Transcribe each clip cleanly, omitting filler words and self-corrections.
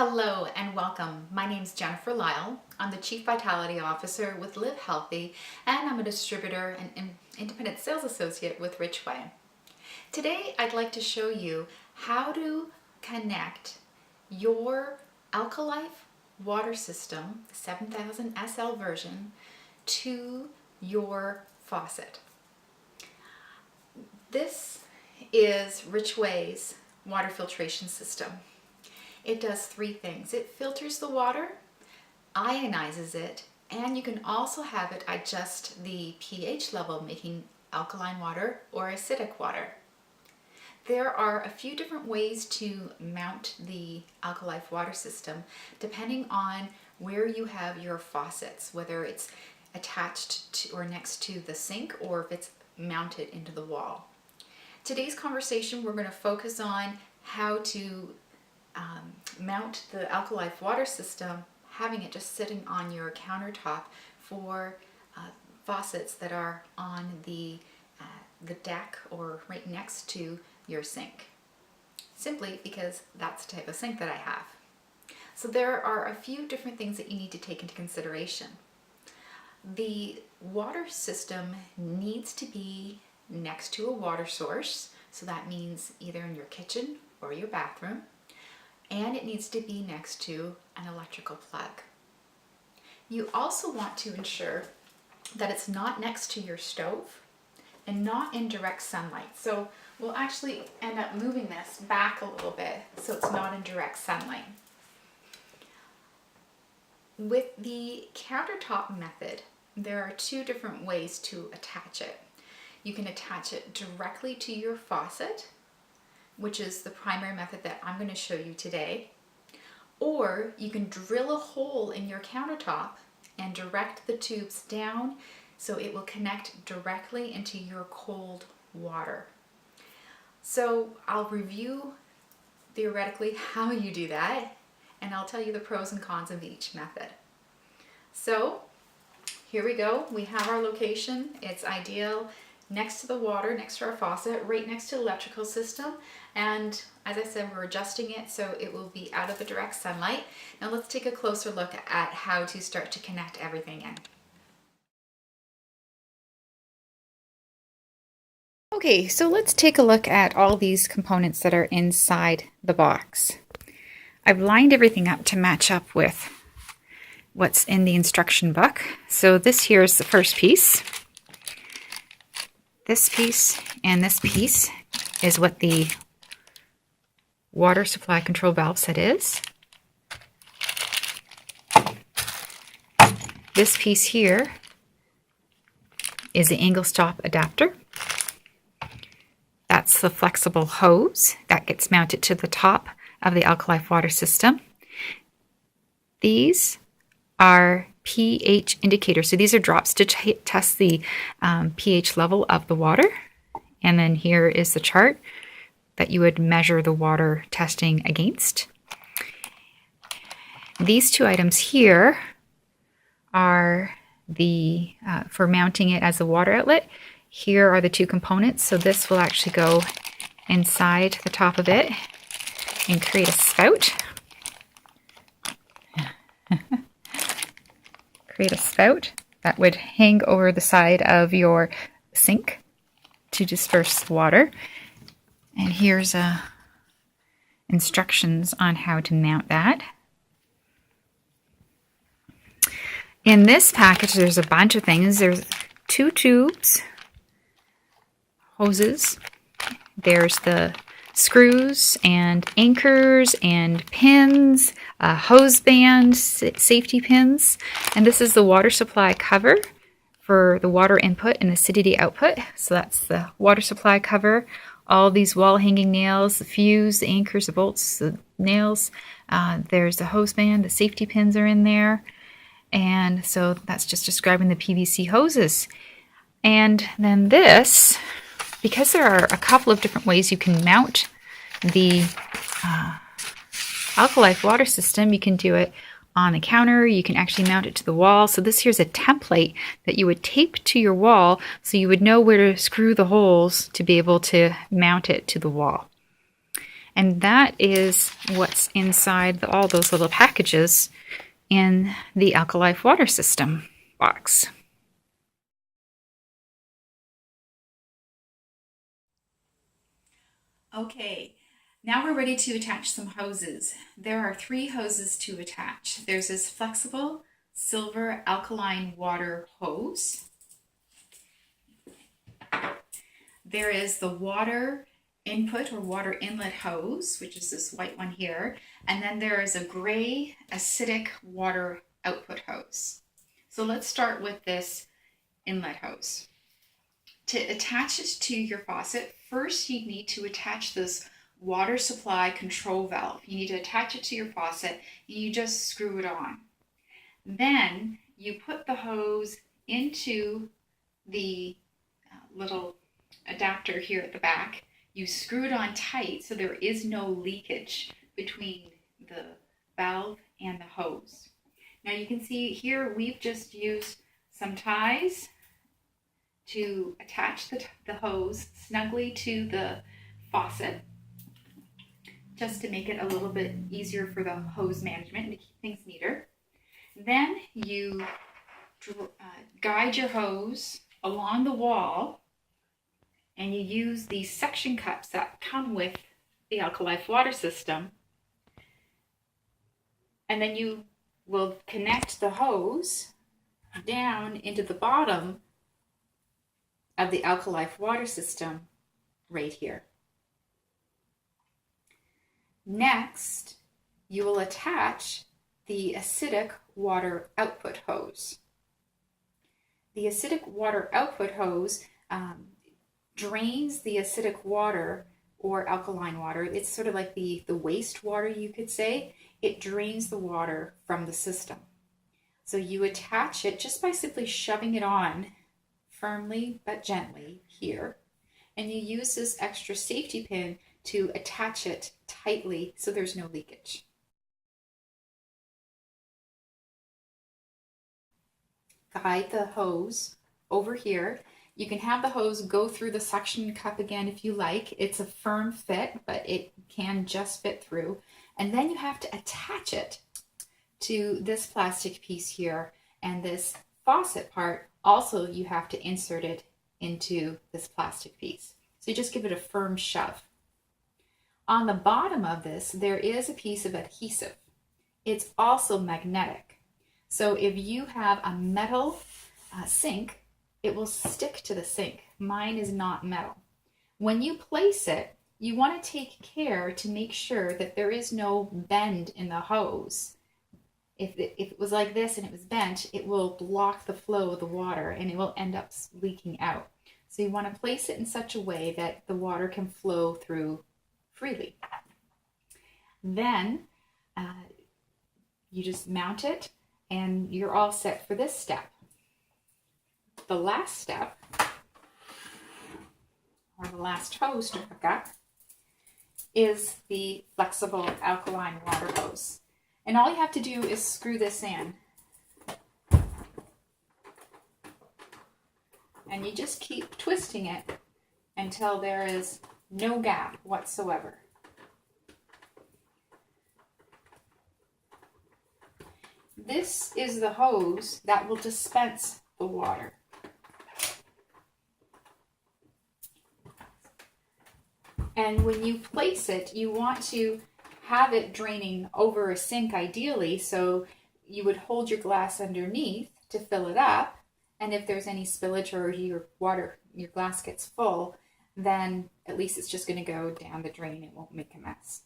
Hello and welcome. My name is Jennifer Lyle. I'm the Chief Vitality Officer with Live Healthy, and I'm a distributor and independent sales associate with Richway. Today I'd like to show you how to connect your Alkal-Life water system, 7000 SL version, to your faucet. This is Richway's water filtration system. It does three things. It filters the water, ionizes it, and you can also have it adjust the pH level, making alkaline water or acidic water. There are a few different ways to mount the Alkal-Life water system depending on where you have your faucets, whether it's attached to or next to the sink or if it's mounted into the wall. Today's conversation, we're going to focus on how to mount the Alkal-Life water system, having it just sitting on your countertop for faucets that are on the deck or right next to your sink, simply because that's the type of sink that I have. So there are a few different things that you need to take into consideration. The water system needs to be next to a water source, so that means either in your kitchen or your bathroom, and it needs to be next to an electrical plug. You also want to ensure that it's not next to your stove and not in direct sunlight. So we'll actually end up moving this back a little bit so it's not in direct sunlight. With the countertop method, there are two different ways to attach it. You can attach it directly to your faucet, which is the primary method that I'm going to show you today. Or you can drill a hole in your countertop and direct the tubes down so it will connect directly into your cold water. So I'll review theoretically how you do that, and I'll tell you the pros and cons of each method. So here we go. We have our location. It's ideal next to the water, next to our faucet, right next to the electrical system. And as I said, we're adjusting it so it will be out of the direct sunlight. Now let's take a closer look at how to start to connect everything in. Okay, so let's take a look at all these components that are inside the box. I've lined everything up to match up with what's in the instruction book. So this here is the first piece. This piece and this piece is what the water supply control valve set is. This piece here is the angle stop adapter. That's the flexible hose that gets mounted to the top of the Alkal-Life water system. These are pH indicators. So these are drops to test the pH level of the water. And then here is the chart that you would measure the water testing against. These two items here are the for mounting it as a water outlet. Here are the two components. So this will actually go inside the top of it and create a spout. Create a spout that would hang over the side of your sink to disperse the water. And here's instructions on how to mount that. In this package, there's a bunch of things. There's two tubes, hoses. There's the screws and anchors and pins, hose band, safety pins, and this is the water supply cover for the water input and acidity output. So that's the water supply cover. All these wall hanging nails, the fuse, the anchors, the bolts, the nails. There's the hose band, the safety pins are in there. And so that's just describing the PVC hoses. And then this, because there are a couple of different ways you can mount the Alkal-Life water system, you can do it on the counter, you can actually mount it to the wall. So this here's a template that you would tape to your wall so you would know where to screw the holes to be able to mount it to the wall. And that is what's inside all those little packages in the Alkal-Life water system box. Okay, now we're ready to attach some hoses. There are 3 hoses to attach. There's this flexible silver alkaline water hose. There is the water input or water inlet hose, which is this white one here. And then there is a gray acidic water output hose. So let's start with this inlet hose. To attach it to your faucet, first you need to attach this water supply control valve. You need to attach it to your faucet and you just screw it on. Then you put the hose into the little adapter here at the back. You screw it on tight so there is no leakage between the valve and the hose. Now you can see here we've just used some ties to attach the hose snugly to the faucet, just to make it a little bit easier for the hose management and to keep things neater. Then you guide your hose along the wall, and you use these suction cups that come with the Alkal-Life water system. And then you will connect the hose down into the bottom of the Alkal-Life water system right here. Next, you will attach the acidic water output hose. The acidic water output hose drains the acidic water or alkaline water. It's sort of like the wastewater, you could say. It drains the water from the system. So you attach it just by simply shoving it on firmly but gently here. And you use this extra safety pin to attach it tightly so there's no leakage. Guide the hose over here. You can have the hose go through the suction cup again if you like. It's a firm fit, but it can just fit through. And then you have to attach it to this plastic piece here, and this faucet part also you have to insert it into this plastic piece. So you just give it a firm shove. On the bottom of this, there is a piece of adhesive. It's also magnetic. So if you have a metal sink, it will stick to the sink. Mine is not metal. When you place it, you want to take care to make sure that there is no bend in the hose. If it was like this and it was bent, it will block the flow of the water and it will end up leaking out. So you want to place it in such a way that the water can flow through freely. Then you just mount it and you're all set for this step. The last step, or the last hose to hook up, is the flexible alkaline water hose. And all you have to do is screw this in. And you just keep twisting it until there is no gap whatsoever. This is the hose that will dispense the water. And when you place it, you want to have it draining over a sink ideally, so you would hold your glass underneath to fill it up, and if there's any spillage or your glass gets full, then at least it's just going to go down the drain. It won't make a mess.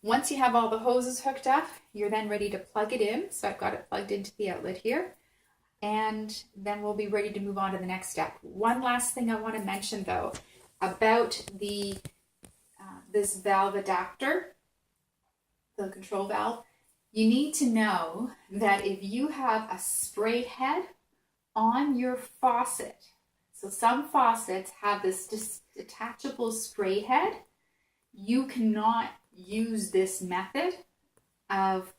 Once you have all the hoses hooked up, you're then ready to plug it in. So I've got it plugged into the outlet here, and then we'll be ready to move on to the next step. One last thing I want to mention though about this valve adapter, the control valve. You need to know that if you have a spray head on your faucet, so some faucets have this detachable spray head, you cannot use this method of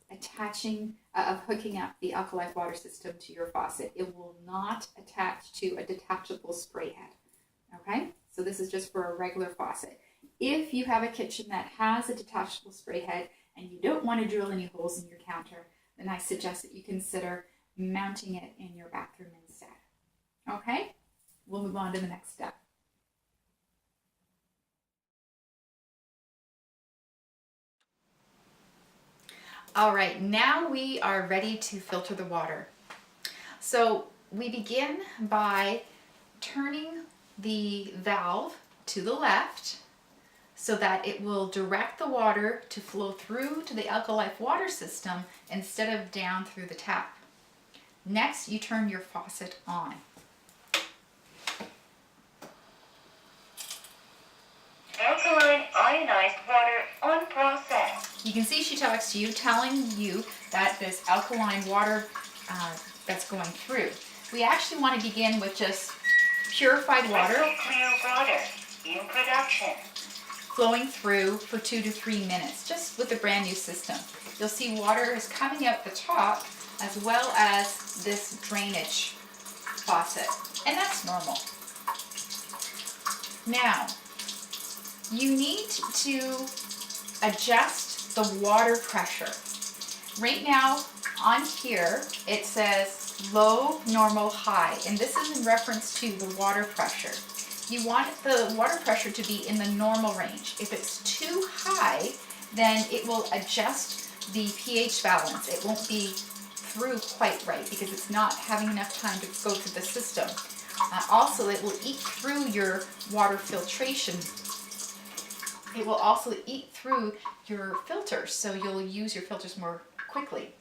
hooking up the Alkal-Life water system to your faucet. It will not attach to a detachable spray head. Okay, so this is just for a regular faucet. if you have a kitchen that has a detachable spray head and you don't want to drill any holes in your counter, then I suggest that you consider mounting it in your bathroom instead. Okay, we'll move on to the next step. All right, now we are ready to filter the water. So we begin by turning the valve to the left so that it will direct the water to flow through to the Alkal-Life water system instead of down through the tap. Next, you turn your faucet on. Alkaline ionized water on process. You can see she talks to you, telling you that there's alkaline water that's going through. We actually want to begin with just purified water. Crystal clear water in production. Flowing through for 2 to 3 minutes, just with a brand new system. You'll see water is coming out the top as well as this drainage faucet, and that's normal. Now, you need to adjust the water pressure. Right now on here it says low, normal, high, and this is in reference to the water pressure. You want the water pressure to be in the normal range. If it's too high, then it will adjust the pH balance. It won't be through quite right because it's not having enough time to go through the system. Also, it will eat through your water filtration. It will also eat through your filters, so you'll use your filters more quickly.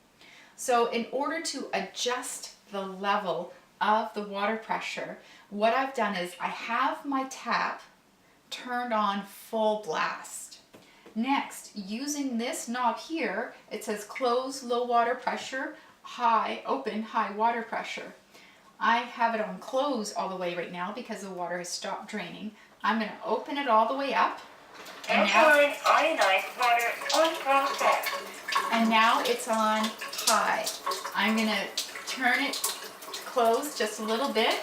So in order to adjust the level of the water pressure, what I've done is I have my tap turned on full blast. Next, using this knob here, it says close, low water pressure, high, open, high water pressure. I have it on close all the way right now because the water has stopped draining. I'm going to open it all the way up. Alkaline ionized water on process. And now it's on high. I'm going to turn it close just a little bit.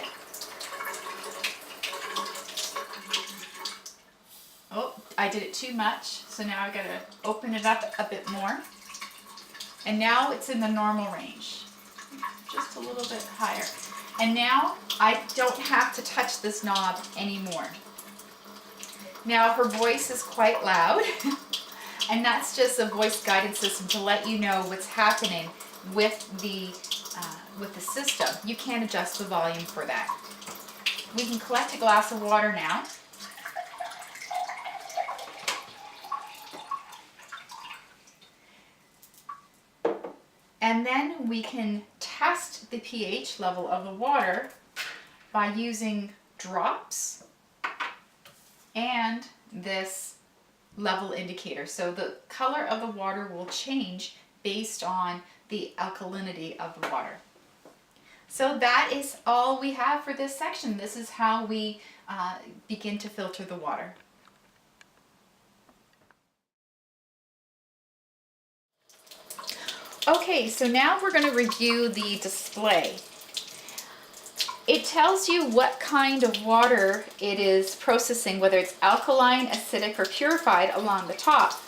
Oh, I did it too much, so now I've got to open it up a bit more. And now it's in the normal range, just a little bit higher. And now I don't have to touch this knob anymore. Now her voice is quite loud, and that's just a voice guidance system to let you know what's happening with the system. You can't adjust the volume for that. We can collect a glass of water now. And then we can test the pH level of the water by using drops and this level indicator. So the color of the water will change based on the alkalinity of the water. So that is all we have for this section. This is how we begin to filter the water. Okay, so now we're going to review the display. It tells you what kind of water it is processing, whether it's alkaline, acidic, or purified along the top.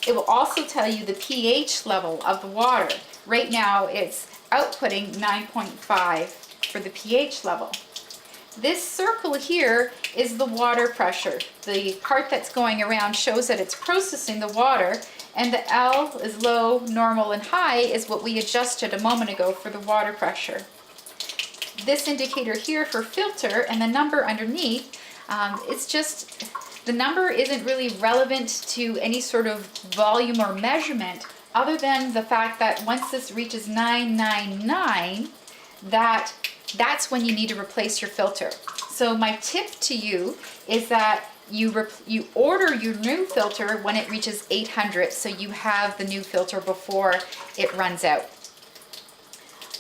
It will also tell you the pH level of the water. Right now it's outputting 9.5 for the pH level. This circle here is the water pressure. The part that's going around shows that it's processing the water, and the L is low, normal, and high is what we adjusted a moment ago for the water pressure. This indicator here for filter and the number underneath, it's just, the number isn't really relevant to any sort of volume or measurement other than the fact that once this reaches 999, that's when you need to replace your filter. So my tip to you is that you order your new filter when it reaches 800, so you have the new filter before it runs out.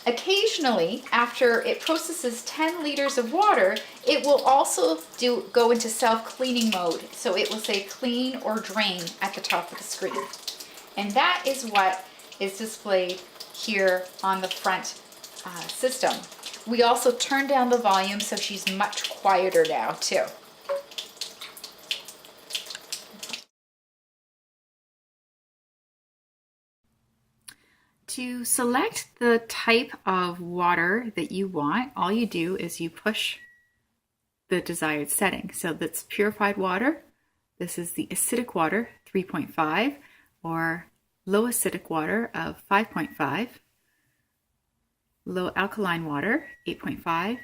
Occasionally, after it processes 10 liters of water, it will also go into self-cleaning mode. So it will say clean or drain at the top of the screen. And that is what is displayed here on the front system. We also turn down the volume so she's much quieter now too. To select the type of water that you want, all you do is you push the desired setting. So that's purified water. This is the acidic water, 3.5, or low acidic water of 5.5, low alkaline water, 8.5,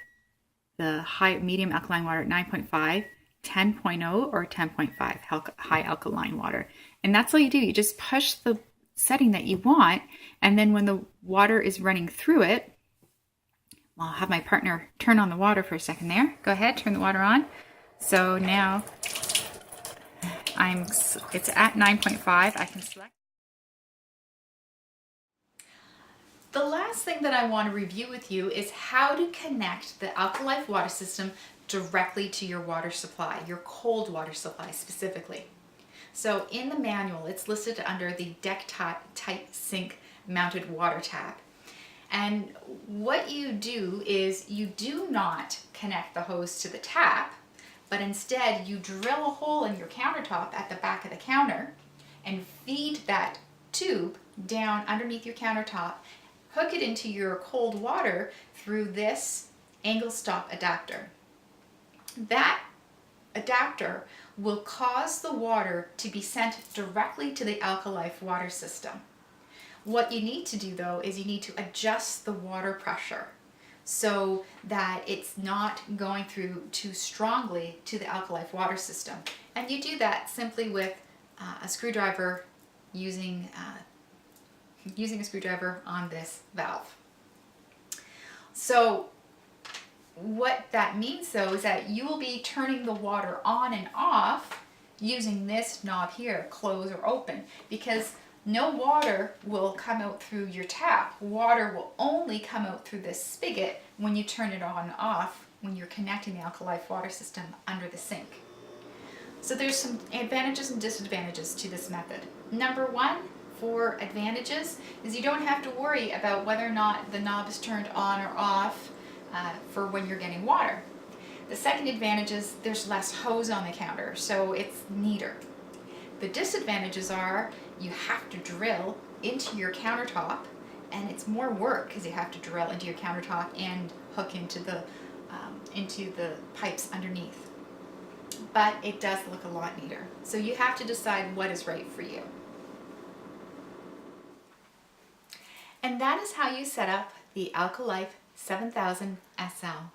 the high medium alkaline water at 9.5, 10.0 or 10.5 high alkaline water. And that's all you do. You just push the setting that you want, and then when the water is running through it, I'll have my partner turn on the water for a second there. Go ahead, turn the water on. So now it's at 9.5. I can select. The last thing that I want to review with you is how to connect the Alkal-Life water system directly to your water supply, your cold water supply specifically. So in the manual, it's listed under the deck type sink mounted water tap. And what you do is you do not connect the hose to the tap, but instead you drill a hole in your countertop at the back of the counter and feed that tube down underneath your countertop, hook it into your cold water through this angle stop adapter. That adapter will cause the water to be sent directly to the Alkal-Life water system. What you need to do though is you need to adjust the water pressure so that it's not going through too strongly to the Alkal-Life water system. And you do that simply with a screwdriver using a screwdriver on this valve. So what that means though is that you will be turning the water on and off using this knob here, close or open, because no water will come out through your tap. Water will only come out through this spigot when you turn it on and off when you're connecting the Alkal-Life water system under the sink. So there's some advantages and disadvantages to this method. Number one, for advantages, is you don't have to worry about whether or not the knob is turned on or off for when you're getting water. The second advantage is there's less hose on the counter, so it's neater. The disadvantages are you have to drill into your countertop, and it's more work because you have to drill into your countertop and hook into the pipes underneath. But it does look a lot neater. So you have to decide what is right for you. And that is how you set up the Alkal-Life 7000sL.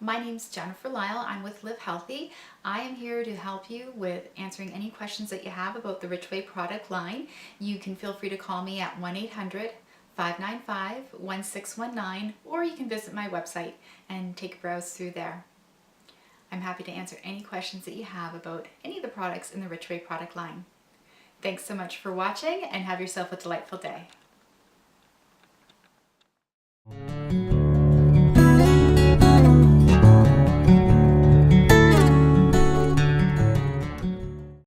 My name's Jennifer Lyle. I'm with Live Healthy. I am here to help you with answering any questions that you have about the Richway product line. You can feel free to call me at 1-800-595-1619, or you can visit my website and take a browse through there. I'm happy to answer any questions that you have about any of the products in the Richway product line. Thanks so much for watching, and have yourself a delightful day.